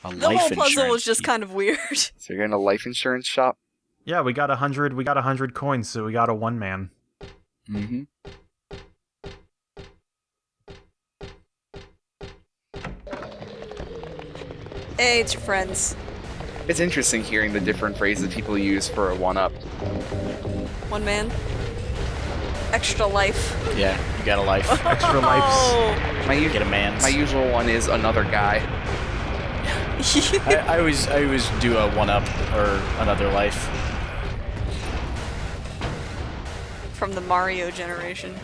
A The life whole puzzle insurance was just key. kind of weird. So you're in a life insurance shop? Yeah, we got 100. We got 100 coins, so we got a 1-man. Mm-hmm. Hey, it's your friends. It's interesting hearing the different phrases people use for a 1-up. 1 man. Extra life. Yeah, you got a life. Extra lives. Oh. Get a man's. My usual one is another guy. I always do a 1-up or another life. From the Mario generation.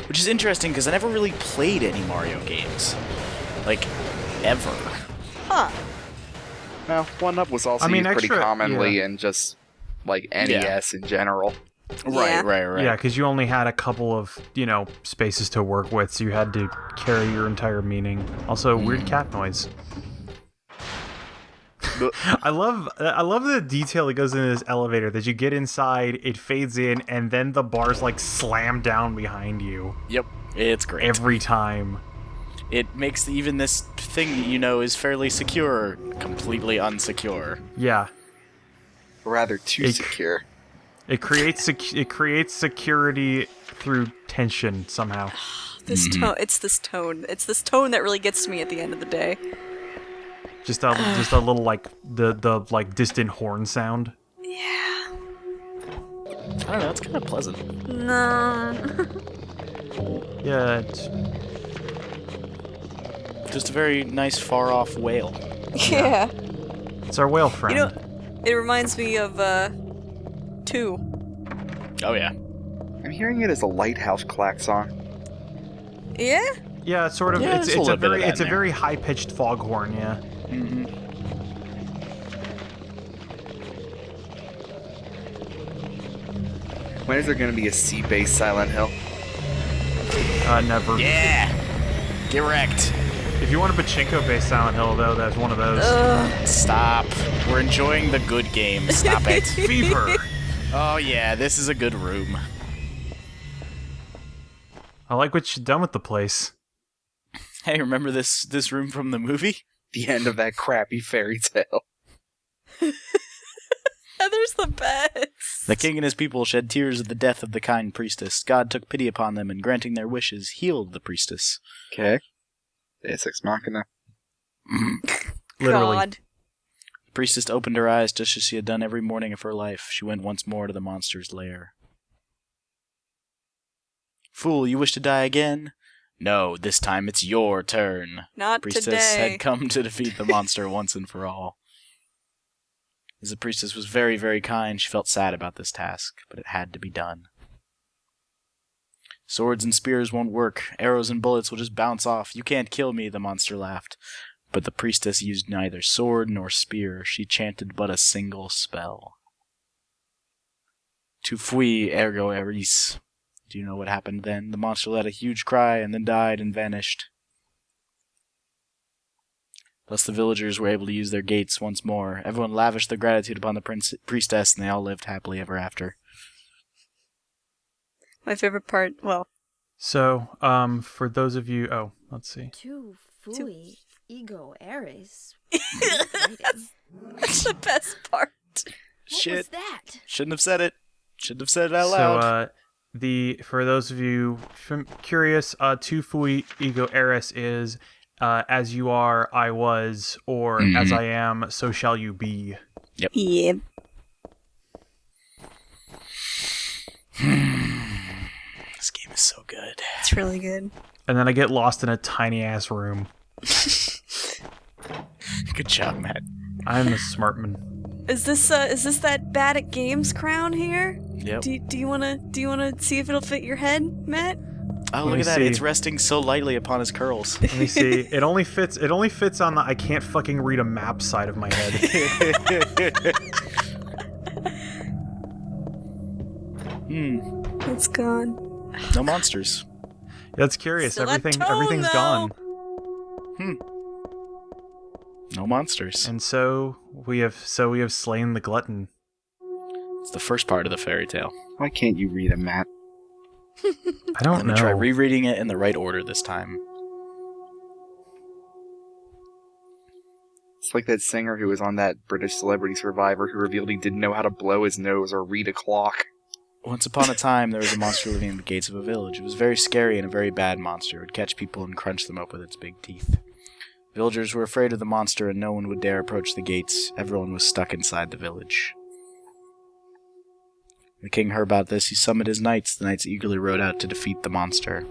Which is interesting because I never really played any Mario games. Like, ever. Huh. Well, 1-up was also I mean, used pretty extra- commonly yeah. in just, like, NES in general. Yeah. Right. Yeah, because you only had a couple of, spaces to work with, so you had to carry your entire meaning. Also, weird cat noise. I love the detail that goes into this elevator, that you get inside, it fades in, and then the bars, slam down behind you. Yep, it's great. Every time. It makes even this thing that you know is fairly secure completely unsecure. Yeah. Rather too secure. It creates security through tension somehow. This tone. It's this tone. It's this tone that really gets to me at the end of the day. Just a little the distant horn sound. Yeah. I don't know, it's kind of pleasant. No. Yeah. Just a very nice far-off whale. Yeah. It's our whale friend. It reminds me of 2. Oh yeah. I'm hearing it as a lighthouse klaxon. Yeah. Yeah, it's sort of. Yeah, it's there's a little bit of that it's a in there. very high pitched foghorn. Yeah. Mm-hmm. When is there going to be a sea-based Silent Hill? Never. Yeah! Get wrecked. If you want a pachinko-based Silent Hill, though, that's one of those. Stop. We're enjoying the good game. Stop it. Fever. Oh yeah, this is a good room. I like what you've done with the place. Hey, remember this room from the movie? The end of that crappy fairy tale. Heather's the best. The king and his people shed tears at the death of the kind priestess. God took pity upon them and, granting their wishes, healed the priestess. Okay. Deus Ex Machina. Literally. God. The priestess opened her eyes just as she had done every morning of her life. She went once more to the monster's lair. Fool, you wish to die again? No, this time it's your turn. Not Priestess today. had come to defeat the monster once and for all. As the priestess was very, very kind, she felt sad about this task, but it had to be done. Swords and spears won't work. Arrows and bullets will just bounce off. You can't kill me, the monster laughed. But the priestess used neither sword nor spear. She chanted but a single spell. Tu fui ergo eris. Do you know what happened then? The monster let a huge cry and then died and vanished. Thus the villagers were able to use their gates once more. Everyone lavished their gratitude upon the priestess, and they all lived happily ever after. My favorite part. Well. So, for those of you, let's see. Tu fui ego eris. That's the best part. Shit. What was that? Shouldn't have said it. Shouldn't have said it out loud. So, for those of you curious, tu fui ego eris is as you are, I was, or as I am, so shall you be. Yep. Yeah. This game is so good. It's really good. And then I get lost in a tiny ass room. Good job, Matt. I'm a smartman. Is this that bad at games crown here? Yep. Do you wanna see if it'll fit your head, Matt? Oh, Let look me at that. see. It's resting so lightly upon his curls. Let me see. It only fits on the I can't fucking read a map side of my head. It's gone. No monsters. That's curious. Still that tone, Everything's though. gone. No monsters. And so we have slain the glutton. It's the first part of the fairy tale. Why can't you read a map? I don't Let know. me try rereading it in the right order this time. It's like that singer who was on that British Celebrity Survivor who revealed he didn't know how to blow his nose or read a clock. Once upon a time, there was a monster living in the gates of a village. It was very scary and a very bad monster. It would catch people and crunch them up with its big teeth. Villagers were afraid of the monster and no one would dare approach the gates. Everyone was stuck inside the village. The king heard about this. He summoned his knights. The knights eagerly rode out to defeat the monster.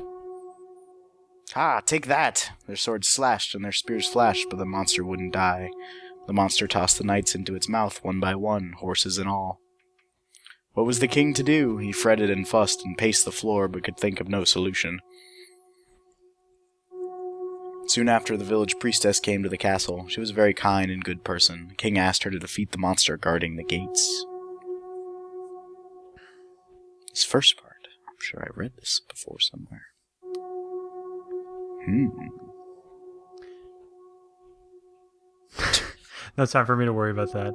"Ah, take that!" Their swords slashed and their spears flashed, but the monster wouldn't die. The monster tossed the knights into its mouth one by one, horses and all. What was the king to do? He fretted and fussed and paced the floor, but could think of no solution. Soon after, the village priestess came to the castle. She was a very kind and good person. The king asked her to defeat the monster guarding the gates. This first part, I'm sure I read this before somewhere. No time for me to worry about that.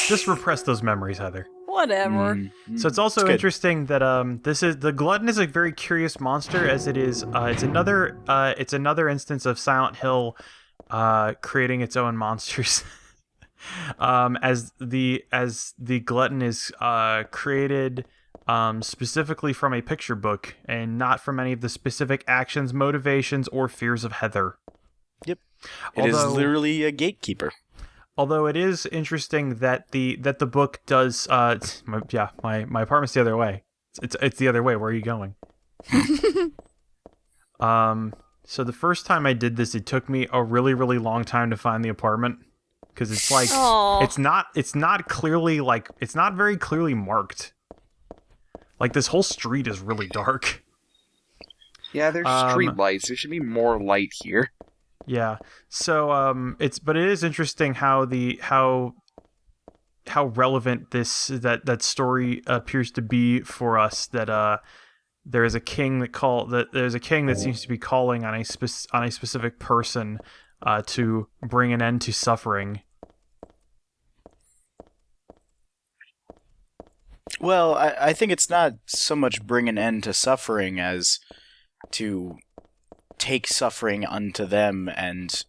Just repress those memories, Heather. Whatever. So it's also interesting that the glutton is a very curious monster, as it is it's another instance of Silent Hill creating its own monsters. As the glutton is created specifically from a picture book and not from any of the specific actions, motivations, or fears of Heather. Yep. It is literally a gatekeeper. Although it is interesting that the book does my apartment's the other way. It's the other way. Where are you going? So the first time I did this, it took me a really, really long time to find the apartment because it's like it's not very clearly marked. Like this whole street is really dark. Yeah, there's street lights. There should be more light here. Yeah. So but it is interesting how relevant that story appears to be for us, that there is a king that seems to be calling on a specific person to bring an end to suffering. Well, I think it's not so much bring an end to suffering as to take suffering unto them and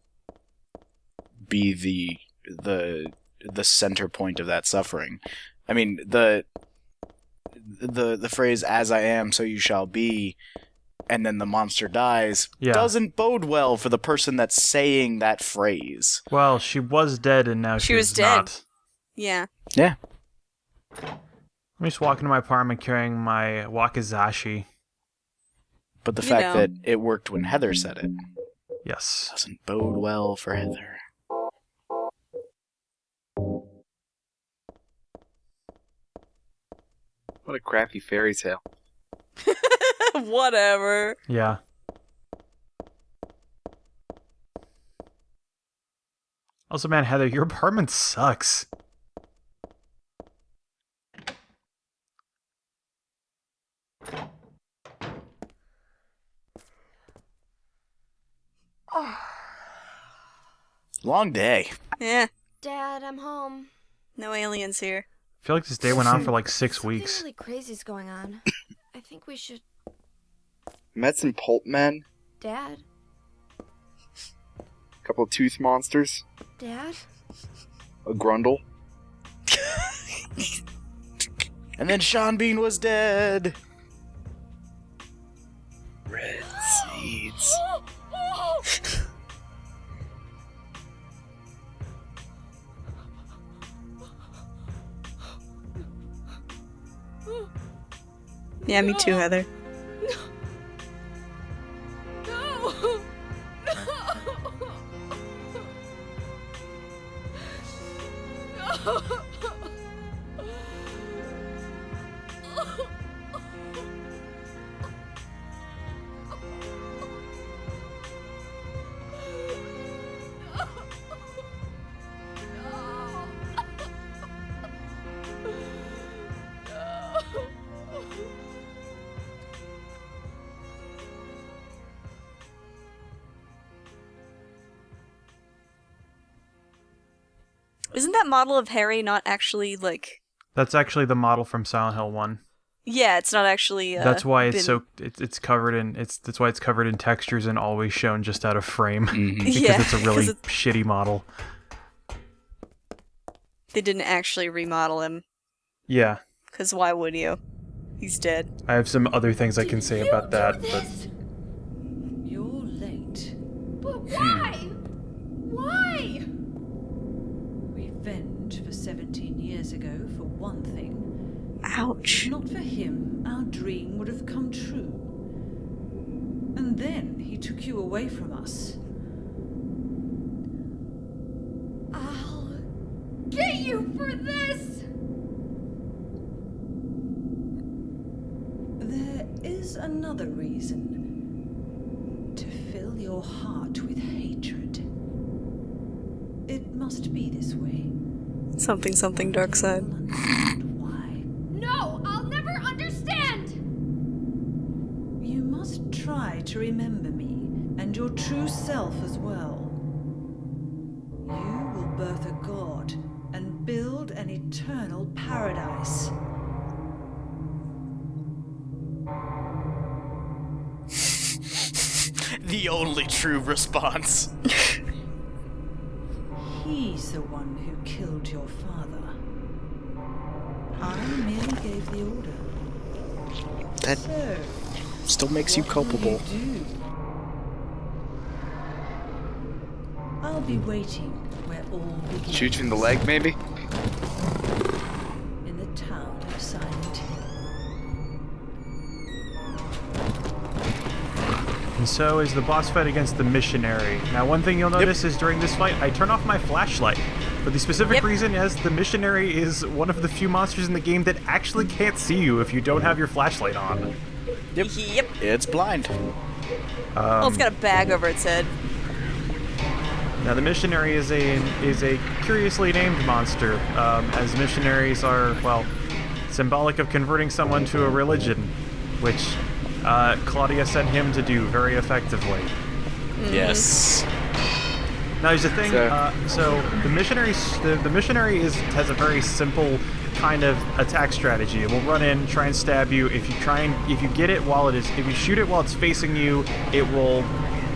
be the center point of that suffering. I mean, the phrase "as I am, so you shall be," and then the monster dies doesn't bode well for the person that's saying that phrase. Well, she was dead, and now she was dead. Not. Yeah. Yeah. I'm just walking to my apartment carrying my wakizashi. But the fact that it worked when Heather said it, yes, doesn't bode well for Heather. What a crappy fairy tale. Whatever. Yeah. Also, man, Heather, your apartment sucks. Long day. Yeah. Dad, I'm home. No aliens here. I feel like this day went on for like 6 weeks. Something really crazy's going on. I think we should... Met some pulp men. Dad? A couple of tooth monsters. Dad? A grundle. And then Sean Bean was dead. Red seeds. Yeah, me too, Heather. No! No! Isn't that model of Harry not actually, like... That's actually the model from Silent Hill 1. Yeah, it's not actually, that's why it's covered in that's why it's covered in textures and always shown just out of frame. Mm-hmm. Because Yeah, it's a really shitty model. They didn't actually remodel him, Yeah, because why would you? He's dead. I have some other things I can say about that, but You're late. But why? Why? Revenge for 17 years ago, for one thing. Ouch. Not for him, our dream would have come true. And then he took you away from us. I'll get you for this! There is another reason. To fill your heart with hatred. It must be this way. Something, dark side. Understand why. No, I'll never understand! You must try to remember me, and your true self as well. You will birth a god, and build an eternal paradise. The only true response. He's the one who killed your father. I merely gave the order. That So, still makes you what will culpable. you do? I'll be waiting where all begins. Shoot you in the leg, maybe? In the town of Silent Hill. and so is the boss fight against the missionary. Now, one thing you'll notice is during this fight, I turn off my flashlight. For the specific reason as the missionary is one of the few monsters in the game that actually can't see you if you don't have your flashlight on. Yep. It's blind. Oh, it's got a bag over its head. Now, the missionary is a curiously named monster, as missionaries are, well, symbolic of converting someone to a religion, which Claudia sent him to do very effectively. Yes. Now, there's a thing. So the missionary has a very simple kind of attack strategy. It will run in, try and stab you. If you get it if you shoot it while it's facing you, it will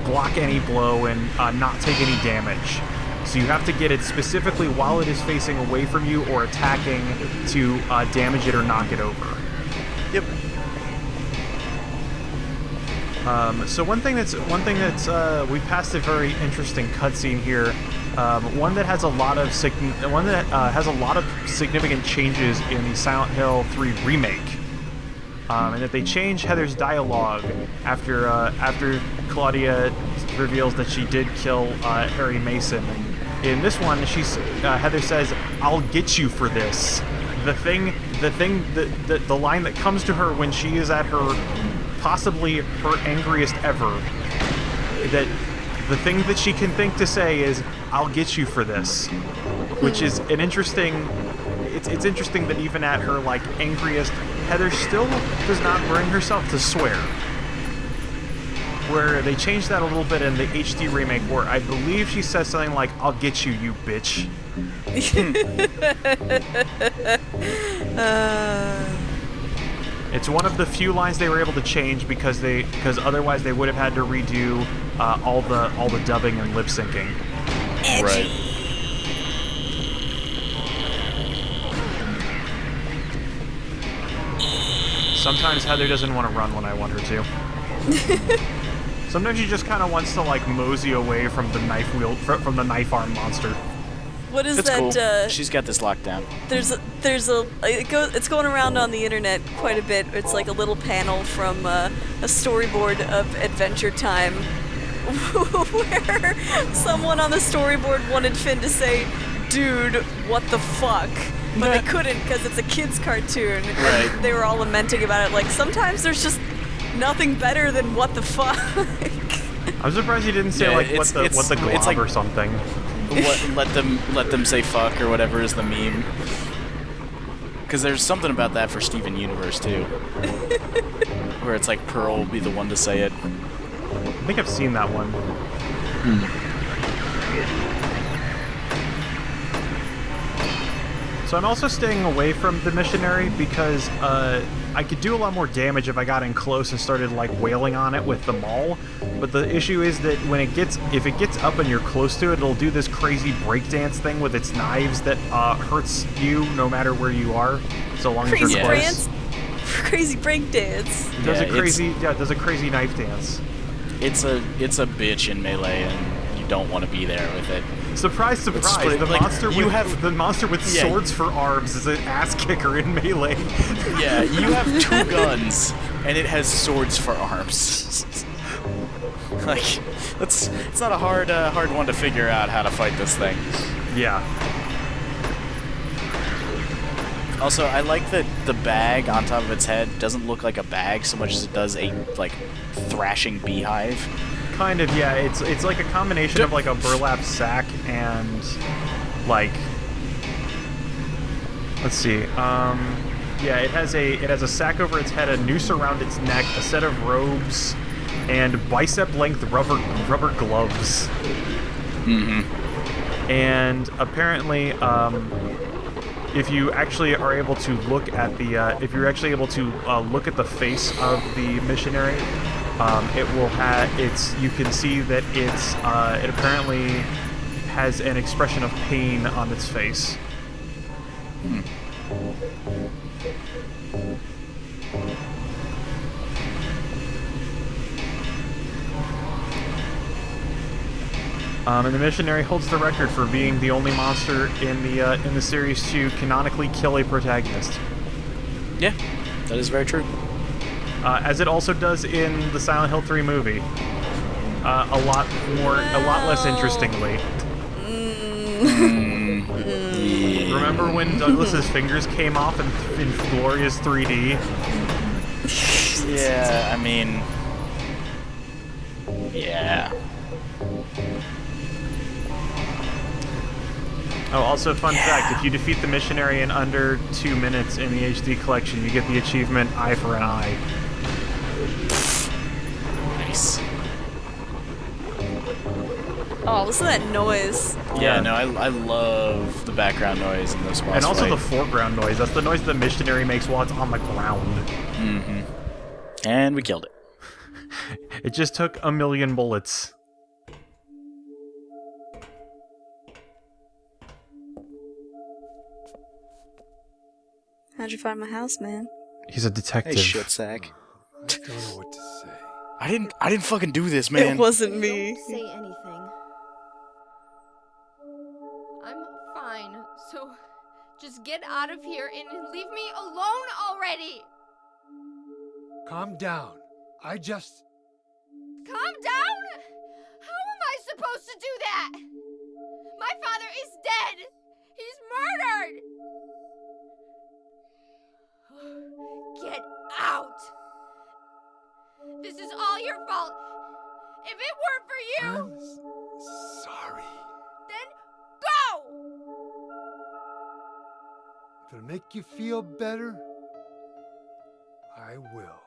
block any blow and not take any damage. So you have to get it specifically while it is facing away from you or attacking to damage it or knock it over. Yep. So one thing that's we passed a very interesting cutscene here. One that has a lot of significant changes in the Silent Hill 3 remake. And that they change Heather's dialogue after Claudia reveals that she did kill Harry Mason. In this one, Heather says, "I'll get you for this." The line that comes to her when she is at her possibly her angriest ever, that the thing that she can think to say is, "I'll get you for this," which is an interesting. It's interesting that even at her like angriest, Heather still does not bring herself to swear. Where they changed that a little bit in the HD remake, where I believe she says something like, "I'll get you, you bitch." It's one of the few lines they were able to change because otherwise they would have had to redo all the dubbing and lip syncing. Right. Sometimes Heather doesn't want to run when I want her to. Sometimes she just kind of wants to like mosey away from the from the knife arm monster. What is It's that? cool. She's got this locked down. It's going around on the internet quite a bit. It's like a little panel from a storyboard of Adventure Time, where someone on the storyboard wanted Finn to say, "Dude, what the fuck?" But they couldn't because it's a kid's cartoon. Right. And they were all lamenting about it. Like, sometimes there's just nothing better than "what the fuck." I'm surprised you didn't say Yeah, what the glob it's like- or something. Let them say fuck or whatever is the meme. Because there's something about that for Steven Universe too, where it's like Pearl will be the one to say it. I think I've seen that one. So I'm also staying away from the missionary because I could do a lot more damage if I got in close and started like wailing on it with the maul. But the issue is that if it gets up and you're close to it, it'll do this crazy breakdance thing with its knives that hurts you no matter where you are, so long as you're close. Crazy break dance. It does it does a crazy knife dance. It's a bitch in Melee, and you don't want to be there with it. Surprise, surprise! The monster with Yeah. swords for arms is an ass kicker in Melee. Yeah, you have 2 guns, and it has swords for arms. Like, it's not a hard one to figure out how to fight this thing. Yeah. Also, I like that the bag on top of its head doesn't look like a bag so much as it does a, like, thrashing beehive. Kind of, yeah. It's like a combination of like a burlap sack and like, let's see. Yeah, it has a sack over its head, a noose around its neck, a set of robes, and bicep-length rubber gloves. Mm-hmm. And apparently, if you actually are able to look at the look at the face of the missionary, it will have you can see that it apparently has an expression of pain on its face. And the missionary holds the record for being the only monster in the series to canonically kill a protagonist. Yeah, that is very true. As it also does in the Silent Hill 3 movie. A lot less interestingly. Remember when Douglas's fingers came off in glorious 3D? Yeah, I mean, yeah. Oh, also fun fact, if you defeat the missionary in under 2 minutes in the HD collection, you get the achievement Eye for an Eye. Nice. Oh, listen to that noise. Yeah, no, I love the background noise in this boss And also fight. the foreground noise. That's the noise the missionary makes while it's on the ground. Mm-hmm. And we killed it. It just took 1,000,000 bullets. How'd you find my house, man? He's a detective. Hey, shit sack. I don't know what to say. I didn't fucking do this, man. It wasn't me. Don't say anything. I'm fine, so just get out of here and leave me alone already! Calm down. I just... Calm down? How am I supposed to do that? My father is dead! He's murdered! Get out! This is all your fault! If it weren't for you, I'm sorry. then go! If it'll make you feel better, I will.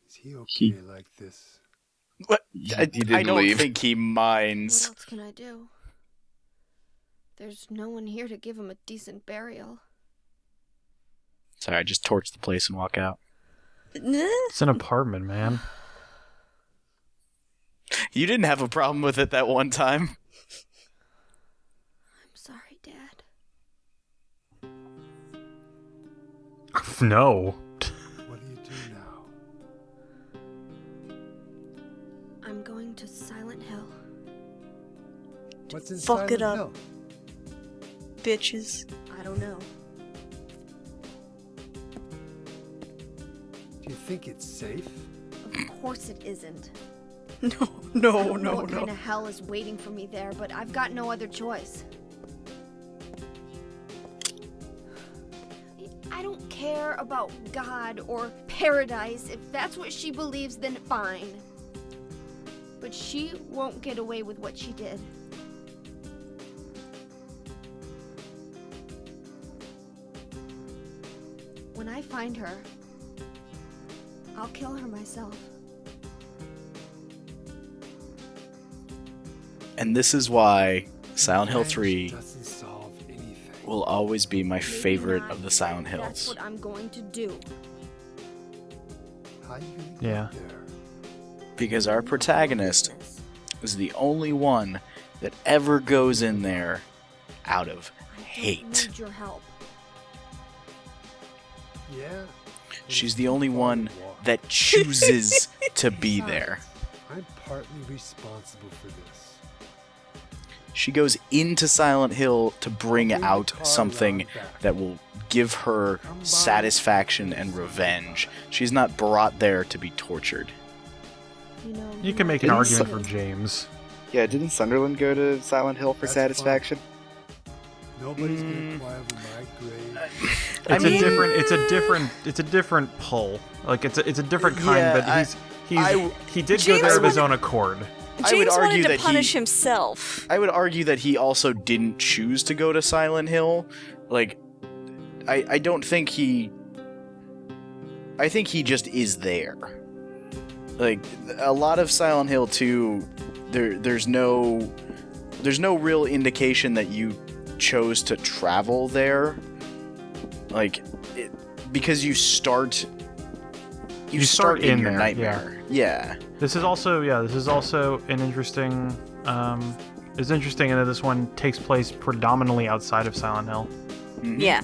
Is he okay like this? What? I didn't don't leave. think he What minds. else can I do? There's no one here to give him a decent burial. Sorry, I just torch the place and walk out. It's an apartment, man. You didn't have a problem with it that one time. I'm sorry, Dad. No. What do you do now? I'm going to Silent Hill. What's in Fuck it Silent up. Hill? Bitches. I don't know. Do you think it's safe? Of course it isn't. No, I don't know what kind of hell is waiting for me there, but I've got no other choice. I don't care about God or paradise. If that's what she believes, then fine. But she won't get away with what she did. When I find her, I'll kill her myself. And this is why Silent Hill 3 doesn't solve anything. will always be my Maybe favorite not, of the Silent but Hills. That's what I'm going to do. How you gonna get Yeah. there? Because our protagonist is the only one that ever goes in there out of I hate. don't need your help. Yeah. She's the only one that chooses to be there. I'm partly responsible for this. She goes into Silent Hill to bring out something that will give her satisfaction and revenge. She's not brought there to be tortured. You know, You can make an Didn't argument some- for James. Yeah, didn't Sunderland go to Silent Hill for That's satisfaction? Nobody's gonna cry over my grave. It's mean- it's a different pull. Like it's a different kind, Yeah, but he did go James there of his would- own accord. I would James argue wanted to that punish he- himself. I would argue that he also didn't choose to go to Silent Hill. Like, I don't think he... I think he just is there. Like, a lot of Silent Hill 2, there's no real indication that you chose to travel there. Like, because you start... You start in your there, nightmare. Yeah. This is also an interesting. It's interesting in that this one takes place predominantly outside of Silent Hill. Mhm. Yeah.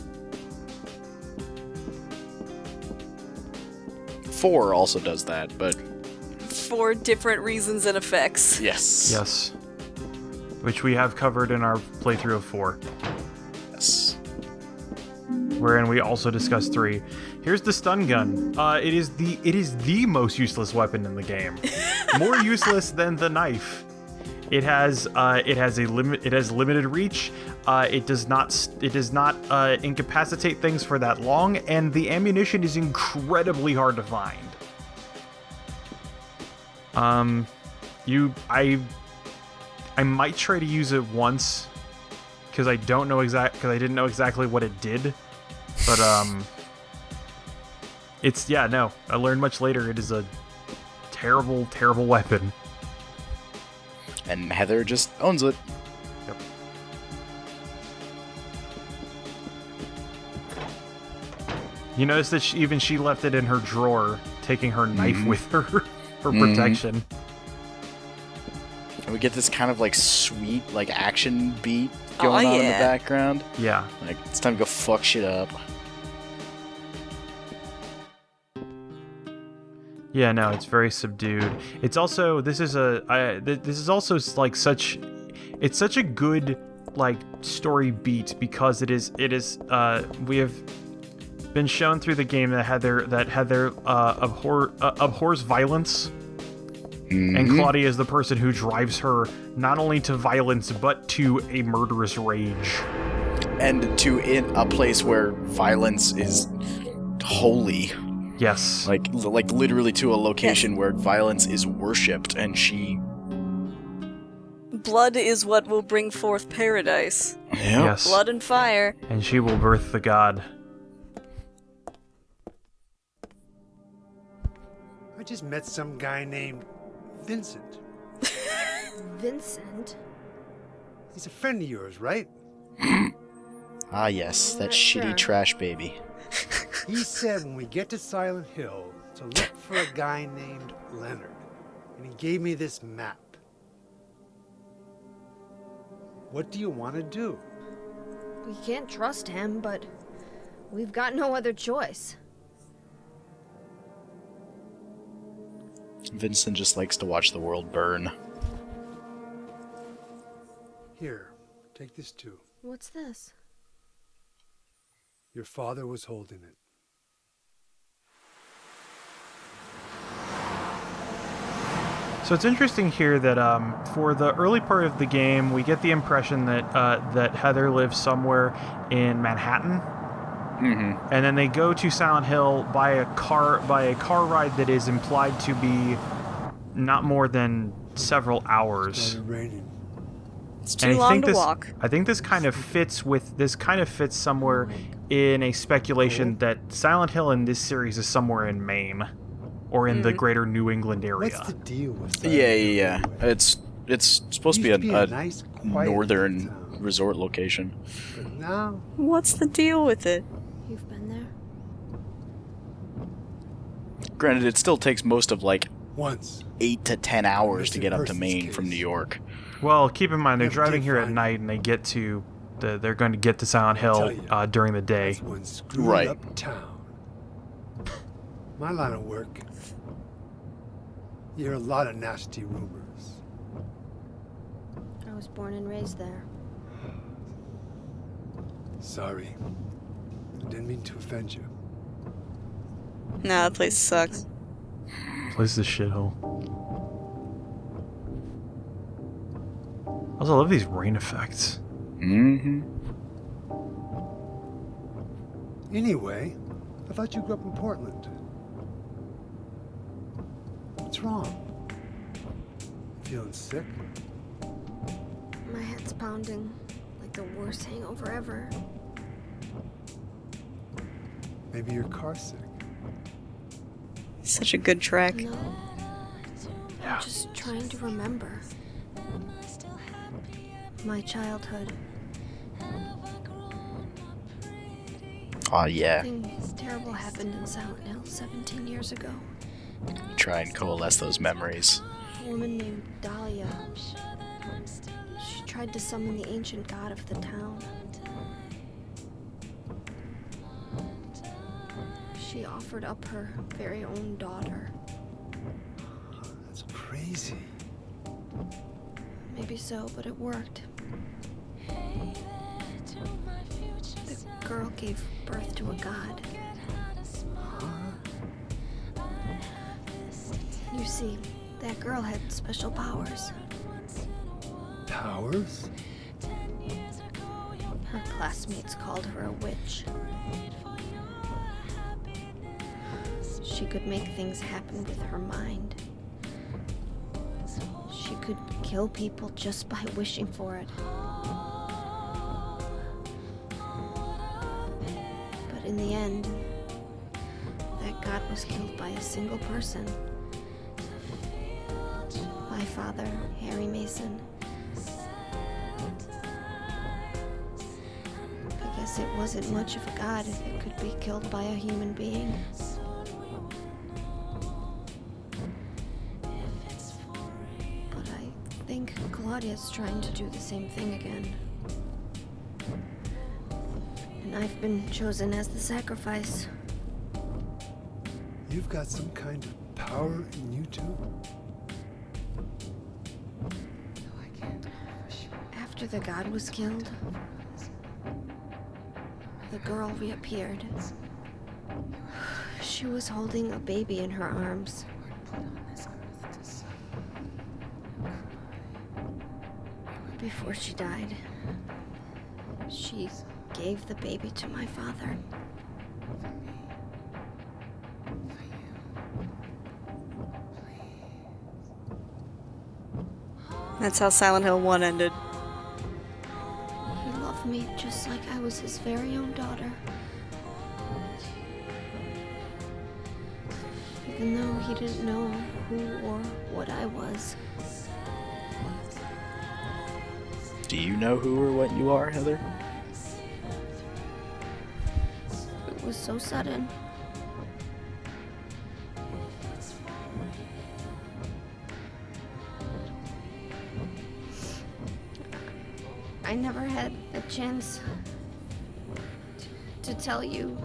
4 also does that, but... For different reasons and effects. Yes. Yes, which we have covered in our playthrough of 4, Yes. wherein we also discussed 3. Here's the stun gun. It is the most useless weapon in the game. More useless than the knife. It has limited reach. It does not incapacitate things for that long, and the ammunition is incredibly hard to find. I might try to use it once because I didn't know exactly what it did, but I learned much later. It is a terrible, terrible weapon. And Heather just owns it. Yep. You notice that she left it in her drawer, taking her knife with her for protection. And we get this kind of like sweet like action beat going on in the yeah. background. Yeah. Like it's time to go fuck shit up. Yeah, no, it's very subdued. It's also this is also like such a good like story beat because it is we have been shown through the game that Heather abhors violence, and Claudia is the person who drives her not only to violence but to a murderous rage. And to in a place where violence is holy. Yes. Like literally to a location where violence is worshipped, and she... Blood is what will bring forth paradise. Yeah. Yes. Blood and fire. And she will birth the god. I just met some guy named Vincent. Vincent? He's a friend of yours, right? Ah yes, I'm that not shitty sure. trash baby. He said when we get to Silent Hill to look for a guy named Leonard. And he gave me this map. What do you want to do? We can't trust him, but we've got no other choice. Vincent just likes to watch the world burn. Here, take this too. What's this? Your father was holding it. So it's interesting here that for the early part of the game, we get the impression that that Heather lives somewhere in Manhattan, and then they go to Silent Hill by a car ride that is implied to be not more than several hours. Started raining. It's too long to walk. I think this kind of fits somewhere in a speculation that Silent Hill in this series is somewhere in Maine. or in the greater New England area. What's the deal with Silent Yeah. Hill, anyway? It's supposed to be Used a nice, quiet northern town, resort location. but now What's the deal with it? You've been there? Granted, it still takes most of like once 8 to 10 hours to Missing get up to persons Maine from case. New York. Well, keep in mind they're Never driving did here at find night, and they're going to get to Silent I'll Hill tell you. during the day. that's one screwed Right. up town. My line of work. You hear a lot of nasty rumors. I was born and raised there. Sorry. I didn't mean to offend you. Nah, that place sucks. Place is a shithole. Also, I love these rain effects. Mm-hmm. Anyway, I thought you grew up in Portland. What's wrong? Feeling sick? My head's pounding like the worst hangover ever. Maybe you're car sick. Such a good track. No. I'm just trying to remember. My childhood. Oh yeah. Something terrible happened in Silent Hill 17 years ago. Try and coalesce those memories. A woman named Dahlia. She tried to summon the ancient god of the town. She offered up her very own daughter. That's crazy. Maybe so, but it worked. The girl gave birth to a god. You see, that girl had special powers. Powers? Her classmates called her a witch. She could make things happen with her mind. She could kill people just by wishing for it. But in the end, that god was killed by a single person. My father, Harry Mason. I guess it wasn't much of a god if it could be killed by a human being. But I think Claudia's trying to do the same thing again. And I've been chosen as the sacrifice. You've got some kind of power in you too? After the god was killed, the girl reappeared. She was holding a baby in her arms. Before she died, she gave the baby to my father. That's how Silent Hill 1 ended. He loved me just like I was his very own daughter. Even though he didn't know who or what I was. Do you know who or what you are, Heather? It was so sudden. I never had a chance to tell you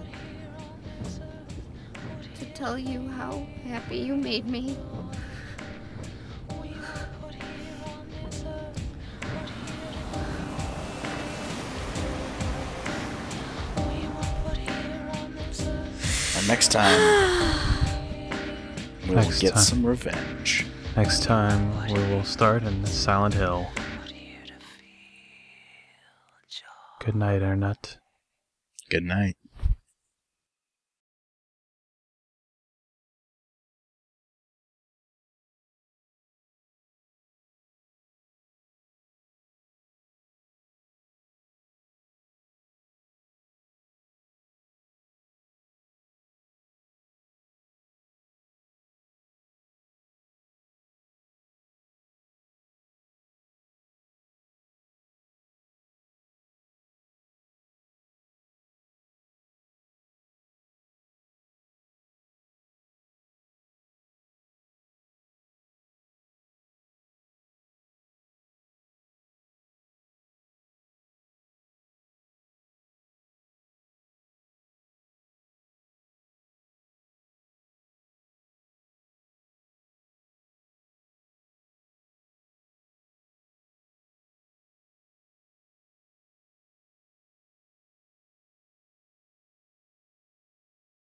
how happy you made me. And next time, we'll Next get time. some revenge. Next time, we will start in Silent Hill. Good night, Internet. Good night.